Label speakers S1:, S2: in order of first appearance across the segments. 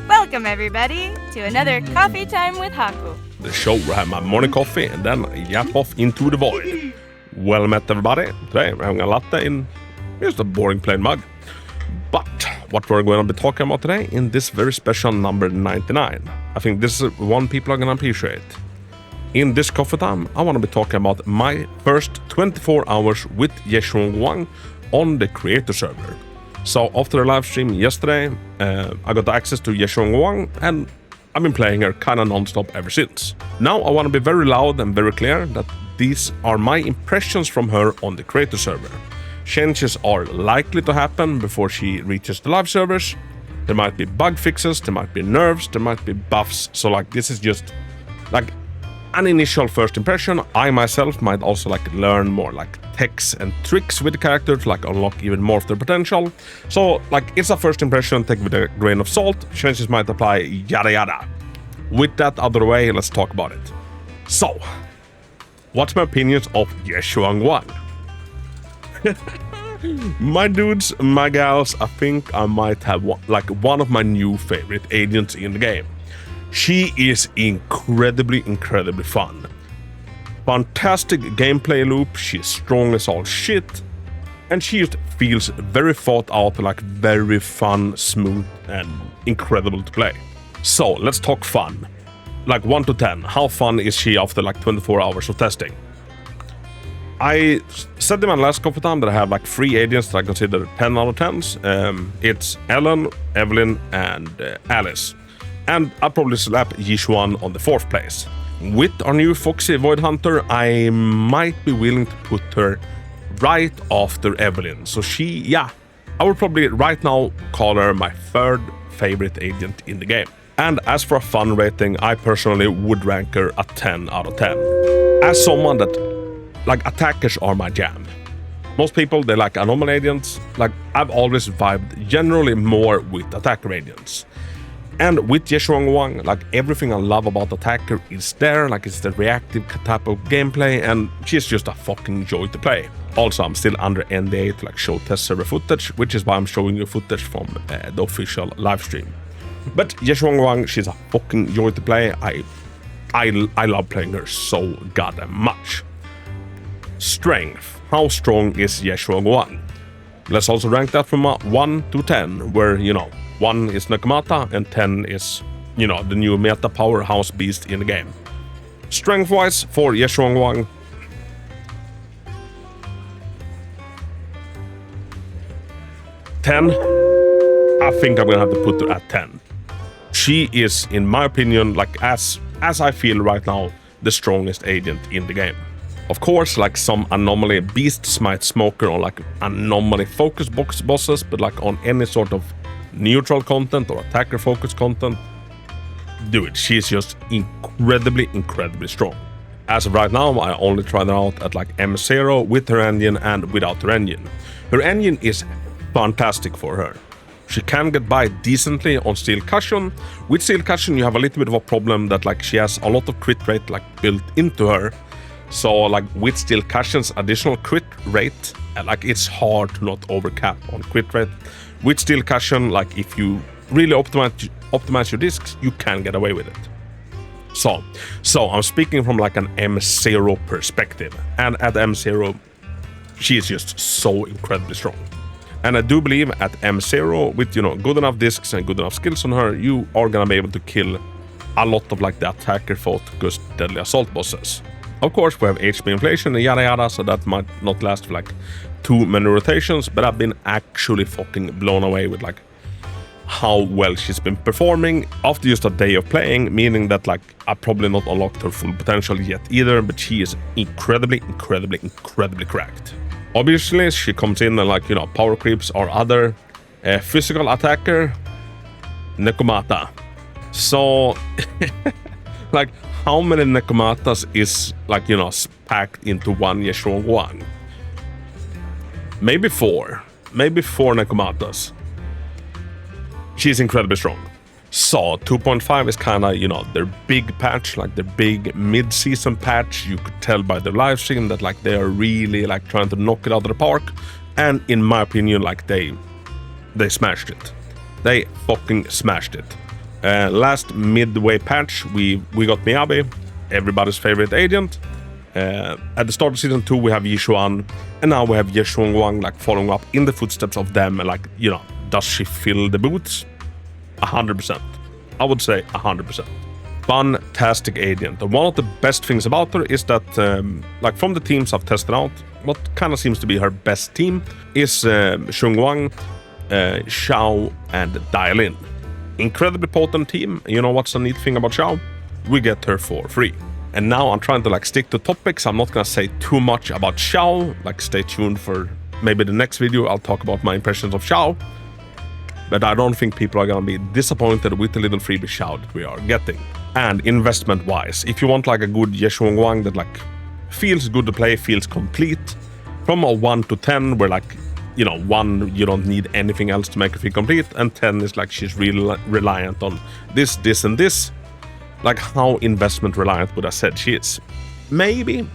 S1: Welcome everybody to another Coffee Time with Hako.
S2: The show where I have my morning coffee and then yap off into the void. Well met everybody. Today I'm having a latte in just a boring plain mug. But what we're going to be talking about today in this very special number 99. I think this is one people are going to appreciate. In this coffee time, I want to be talking about my first 24 hours with Ye Shunguang on the creator server. So after the live stream yesterday, I got access to Ye Shunguang and I've been playing her kind of non-stop ever since. Now I want to be very loud and very clear that these are my impressions from her on the creator server. Changes are likely to happen before she reaches the live servers. There might be bug fixes, there might be nerfs, there might be buffs. So like this is just like an initial first impression. I myself might also like learn more like techs and tricks with the character to like unlock even more of their potential. So like it's a first impression, take with a grain of salt. Changes might apply, yada yada. With that out of the way, let's talk about it. So, what's my opinions of Ye Shunguang? My dudes, my gals, I think I might have one of my new favorite agents in the game. She is incredibly fun. Fantastic gameplay loop, she's strong as all shit, and she just feels very thought out, like very fun, smooth, and incredible to play. So, let's talk fun. Like 1 to 10, how fun is she after like 24 hours of testing? I said in my last coffee time that I have like 3 agents that I consider 10 out of 10s. It's Ellen, Evelyn, and Alice. And I'll probably slap Ye Shunguang on the 4th place. With our new Foxy Void Hunter, I might be willing to put her right after Evelyn. So I would probably right now call her my 3rd favorite agent in the game. And as for a fun rating, I personally would rank her a 10 out of 10. As someone that like attackers are my jam. Most people, they like anomaly agents. Like I've always vibed generally more with attacker agents. And with Ye Shunguang, like everything I love about attacker is there. Like it's the reactive type of gameplay and she's just a fucking joy to play. Also, I'm still under NDA to like show test server footage, which is why I'm showing you footage from the official live stream. But Ye Shunguang, she's a fucking joy to play. I love playing her so goddamn much. Strength. How strong is Ye Shunguang? Let's also rank that from 1 to 10, where, 1 is Nakamata and 10 is, the new meta powerhouse beast in the game. Strength-wise, for Ye Shunguang, I think I'm gonna have to put her at 10. She is, in my opinion, like as I feel right now, the strongest agent in the game. Of course, like some anomaly beasts might smoke her on like anomaly focus box bosses, but like on any sort of neutral content or attacker focus content, dude, she's just incredibly strong. As of right now, I only tried her out at like M0 with her engine and without her engine. Her engine is fantastic for her. She can get by decently on Steel Cushion. With Steel Cushion, you have a little bit of a problem that like she has a lot of crit rate like built into her. So like with Steel Cushion's additional crit rate, like it's hard to not overcap on crit rate. With Steel Cushion, like if you really optimize your discs, you can get away with it. So I'm speaking from like an M0 perspective, and at M0, she is just so incredibly strong. And I do believe at M0, with good enough discs and good enough skills on her, you are gonna be able to kill a lot of like the attacker focused deadly assault bosses. Of course, we have HP inflation and yada yada, so that might not last for like too many rotations, but I've been actually fucking blown away with like how well she's been performing after just a day of playing, meaning that like I probably not unlocked her full potential yet either, but she is incredibly cracked. Obviously, she comes in and like, power creeps our other physical attacker, Nakamata. So, like, how many Nakamatas is like, packed into one Ye Shunguang? Maybe 4. Maybe 4 Nakamatas. She's incredibly strong. So 2.5 is kind of, their big patch, like their big mid-season patch. You could tell by the live stream that like they are really like trying to knock it out of the park. And in my opinion, like they smashed it. They fucking smashed it. Last midway patch, we got Miyabi, everybody's favorite agent. At the start of season 2, we have Ye Shunguang, and now we have Ye Shunguang, like following up in the footsteps of them. Like, you know, does she fill the boots? 100%. I would say 100%. Fantastic agent. And one of the best things about her is that, like from the teams I've tested out, what kind of seems to be her best team is Shunguang, Xiao, and Dialin. Incredibly potent team. You know what's the neat thing about Xiao? We get her for free. And now I'm trying to like stick to topics. I'm not gonna say too much about Xiao. Like stay tuned for maybe the next video. I'll talk about my impressions of Xiao. But I don't think people are gonna be disappointed with the little freebie Xiao that we are getting. And investment wise, if you want like a good Ye Shunguang that like feels good to play, feels complete, from a 1 to 10, where like, you know, 1 you don't need anything else to make her feel complete, and 10 is like she's really reliant on this, and this. Like how investment reliant would I said she is? Maybe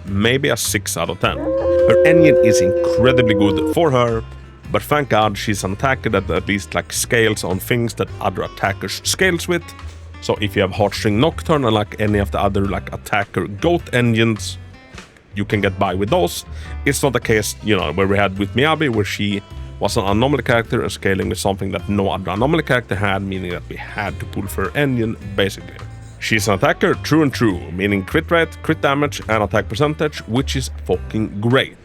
S2: a 6 out of 10. Her engine is incredibly good for her, but thank God she's an attacker that at least like scales on things that other attackers scales with. So if you have Heartstring Nocturne and like any of the other like attacker goat engines, you can get by with those. It's not the case, you know, where we had with Miyabi, where she was an anomaly character and scaling with something that no other anomaly character had, meaning that we had to pull for her engine, basically. She's an attacker true and true, meaning crit rate, crit damage, and attack percentage, which is fucking great.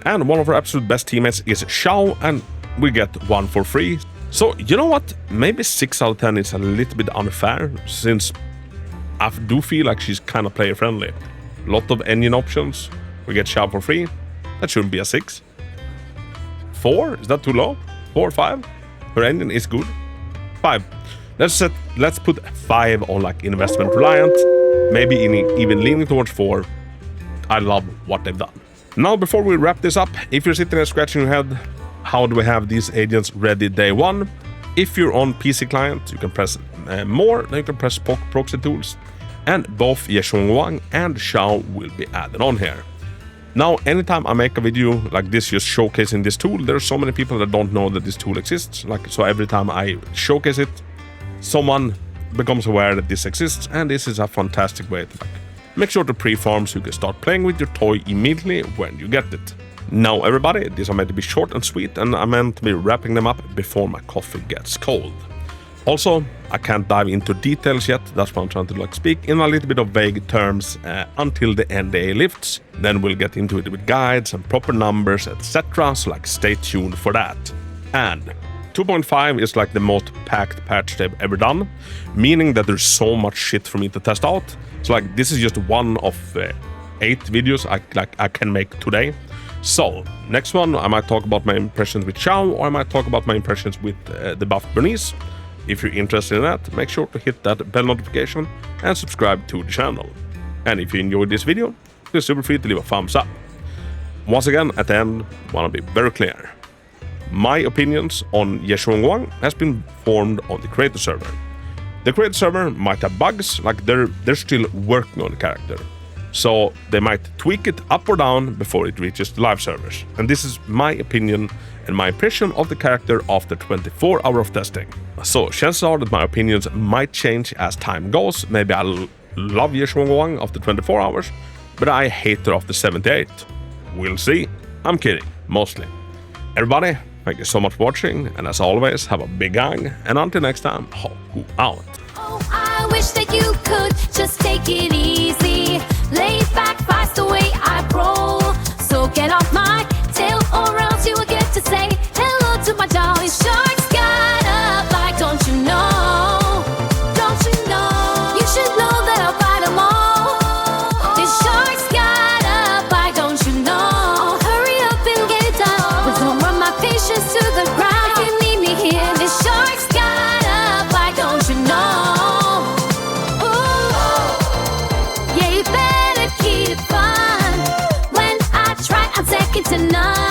S2: And one of her absolute best teammates is Xiao, and we get 1 for free. So, you know what? Maybe 6 out of 10 is a little bit unfair, since I do feel like she's kind of player friendly. Lot of engine options. We get Xiao for free. That shouldn't be a 6. 4? Is that too low? 4 or 5? Her engine is good. 5. Let's put 5 on like investment reliant. Maybe even leaning towards 4. I love what they've done. Now, before we wrap this up, if you're sitting there scratching your head, how do we have these agents ready day 1? If you're on PC client, you can press more, then you can press proxy tools, and both Ye Shunguang and Xiao will be added on here. Now, anytime I make a video like this just showcasing this tool, there are so many people that don't know that this tool exists. Like, so every time I showcase it, someone becomes aware that this exists, and this is a fantastic way to like make sure to pre-farm so you can start playing with your toy immediately when you get it. Now everybody, these are meant to be short and sweet, and I'm meant to be wrapping them up before my coffee gets cold. Also, I can't dive into details yet, that's why I'm trying to like speak in a little bit of vague terms until the NDA lifts. Then we'll get into it with guides and proper numbers, etc. So like stay tuned for that. And 2.5 is like the most packed patch they've ever done, meaning that there's so much shit for me to test out. So like this is just one of 8 videos I can make today. So next one I might talk about my impressions with Xiao, or I might talk about my impressions with the buffed Bernice. If you're interested in that, make sure to hit that bell notification and subscribe to the channel. And if you enjoyed this video, feel super free to leave a thumbs up. Once again, at the end, I want to be very clear. My opinions on Ye Shunguang has been formed on the creator server. The creator server might have bugs, like they're still working on the character. So they might tweak it up or down before it reaches the live servers. And this is my opinion and my impression of the character after 24 hours of testing. So chances are that my opinions might change as time goes. Maybe I'll love Ye Shunguang after 24 hours, but I hate her after 78. We'll see. I'm kidding, mostly. Everybody, thank you so much for watching, and as always, have a big gang, and until next time, Hako out.
S3: Oh, I wish that you could just take it easy. Lay back, fast the way I roll. So get off my tail, or else you will get to say hello to my jolly sharks. Got up, like, don't you know? Don't you know? You should know that I'll fight them all. These sharks got up, like, don't you know? Hurry up and get it done, but don't run my patience to the ground. If you need me here, these sharks got up, like, don't you know? Ooh, yeah, you better keep it fun. When I try, I'm second to none.